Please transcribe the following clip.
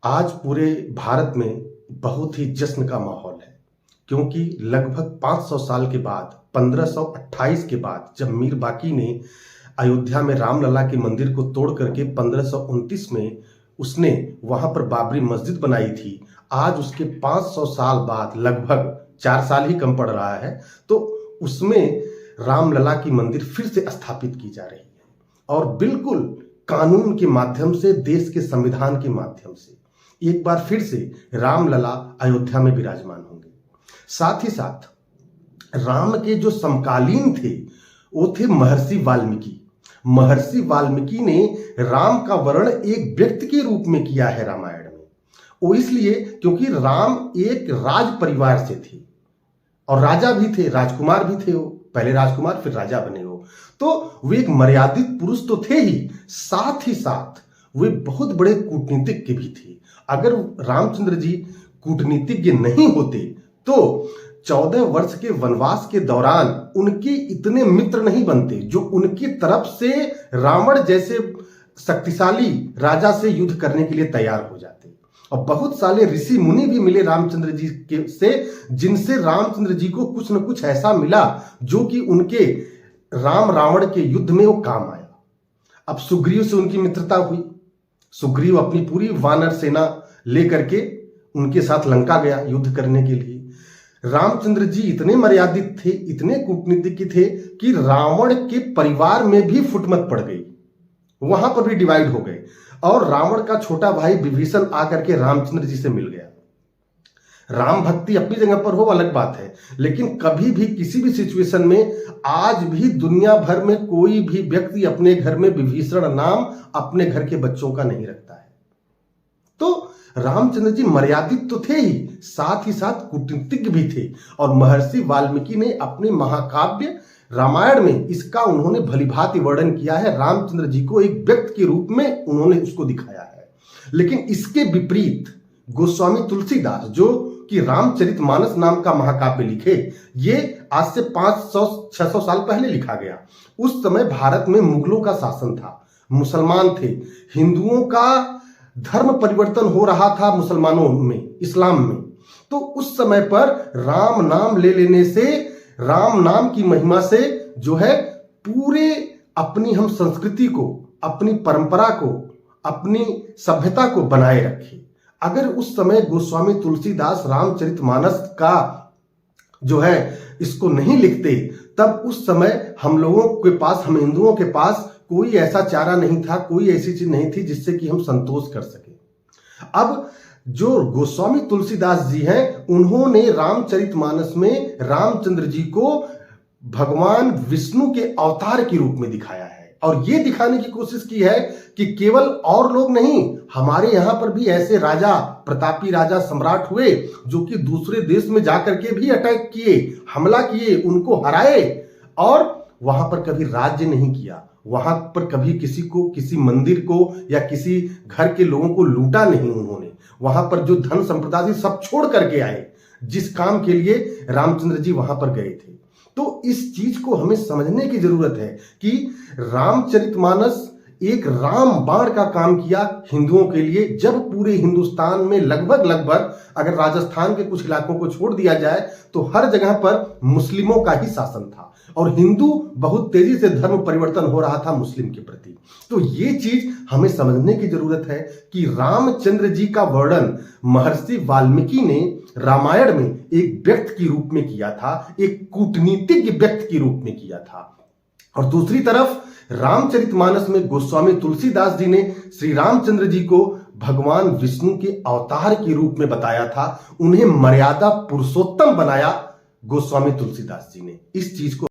आज पूरे भारत में बहुत ही जश्न का माहौल है, क्योंकि लगभग 500 साल के बाद 1528 के बाद जब मीर बाकी ने अयोध्या में रामलला के मंदिर को तोड़ करके 1529 में उसने वहां पर बाबरी मस्जिद बनाई थी। आज उसके 500 साल बाद लगभग 4 साल ही कम पड़ रहा है, तो उसमें रामलला की मंदिर फिर से स्थापित की जा रही है और बिल्कुल कानून के माध्यम से, देश के संविधान के माध्यम से एक बार फिर से रामलला अयोध्या में विराजमान होंगे। साथ ही साथ राम के जो समकालीन थे वो थे महर्षि वाल्मीकि। महर्षि वाल्मीकि ने राम का वर्णन एक व्यक्ति के रूप में किया है रामायण में। वो इसलिए क्योंकि राम एक राज परिवार से थे और राजा भी थे, राजकुमार भी थे। वो पहले राजकुमार फिर राजा बने। हो तो वे एक मर्यादित पुरुष तो थे ही साथ वे बहुत बड़े कूटनीतिज्ञ भी थे। अगर रामचंद्र जी कूटनीतिज्ञ नहीं होते तो 14 वर्ष के वनवास के दौरान उनके इतने मित्र नहीं बनते जो उनकी तरफ से रावण जैसे शक्तिशाली राजा से युद्ध करने के लिए तैयार हो जाते। और बहुत सारे ऋषि मुनि भी मिले रामचंद्र जी के से, जिनसे रामचंद्र जी को कुछ न कुछ ऐसा मिला जो कि उनके राम रावण के युद्ध में वो काम आया। अब सुग्रीव से उनकी मित्रता हुई। सुग्रीव अपनी पूरी वानर सेना लेकर के उनके साथ लंका गया युद्ध करने के लिए। रामचंद्र जी इतने मर्यादित थे, इतने कूटनीतिज्ञ थे कि रावण के परिवार में भी फुटमत पड़ गई, वहां पर भी डिवाइड हो गए और रावण का छोटा भाई विभीषण आकर के रामचंद्र जी से मिल गया। राम भक्ति अपनी जगह पर हो अलग बात है, लेकिन कभी भी किसी भी सिचुएशन में आज भी दुनिया भर में कोई भी व्यक्ति अपने घर में विभीषण नाम अपने घर के बच्चों का नहीं रखता है। तो रामचंद्र जी मर्यादित तो थे ही साथ कूटनीतिज्ञ भी थे और महर्षि वाल्मीकि ने अपने महाकाव्य रामायण में इसका उन्होंने भलीभांति वर्णन किया है। रामचंद्र जी को एक व्यक्ति के रूप में उन्होंने उसको दिखाया है। लेकिन इसके विपरीत गोस्वामी तुलसीदास जो कि रामचरितमानस नाम का महाकाव्य लिखे, ये आज से 500-600 साल पहले लिखा गया। उस समय भारत में मुगलों का शासन था, मुसलमान थे, हिंदुओं का धर्म परिवर्तन हो रहा था मुसलमानों में, इस्लाम में। तो उस समय पर राम नाम ले लेने से, राम नाम की महिमा से जो है पूरे अपनी हम संस्कृति को, अपनी परंपरा को, अपनी सभ्यता को बनाए रखे। अगर उस समय गोस्वामी तुलसीदास रामचरितमानस का जो है इसको नहीं लिखते, तब उस समय हम लोगों के पास, हम हिंदुओं के पास कोई ऐसा चारा नहीं था, कोई ऐसी चीज नहीं थी जिससे कि हम संतोष कर सके। अब जो गोस्वामी तुलसीदास जी हैं, उन्होंने रामचरितमानस में रामचंद्र जी को भगवान विष्णु के अवतार के रूप में दिखाया है और ये दिखाने की कोशिश की है कि केवल और लोग नहीं, हमारे यहां पर भी ऐसे राजा, प्रतापी राजा, सम्राट हुए जो कि दूसरे देश में जाकर के भी अटैक किए, हमला किए, उनको हराए और वहां पर कभी राज्य नहीं किया, वहां पर कभी किसी को, किसी मंदिर को या किसी घर के लोगों को लूटा नहीं उन्होंने। वहां पर जो धन संपदा थी सब छोड़ करके आए, जिस काम के लिए रामचंद्र जी वहां पर गए थे। तो इस चीज को हमें समझने की जरूरत है कि रामचरितमानस एक राम बाण का काम किया हिंदुओं के लिए। जब पूरे हिंदुस्तान में लगभग अगर राजस्थान के कुछ इलाकों को छोड़ दिया जाए तो हर जगह पर मुस्लिमों का ही शासन था और हिंदू बहुत तेजी से धर्म परिवर्तन हो रहा था मुस्लिम के प्रति। तो ये चीज हमें समझने की जरूरत है कि रामचंद्र जी का वर्णन महर्षि वाल्मीकि ने रामायण में एक व्यक्ति के रूप में किया था, एक कूटनीतिज्ञ व्यक्ति के रूप में किया था। और दूसरी तरफ रामचरितमानस में गोस्वामी तुलसीदास जी ने श्री रामचंद्र जी को भगवान विष्णु के अवतार के रूप में बताया था, उन्हें मर्यादा पुरुषोत्तम बनाया गोस्वामी तुलसीदास जी ने। इस चीज को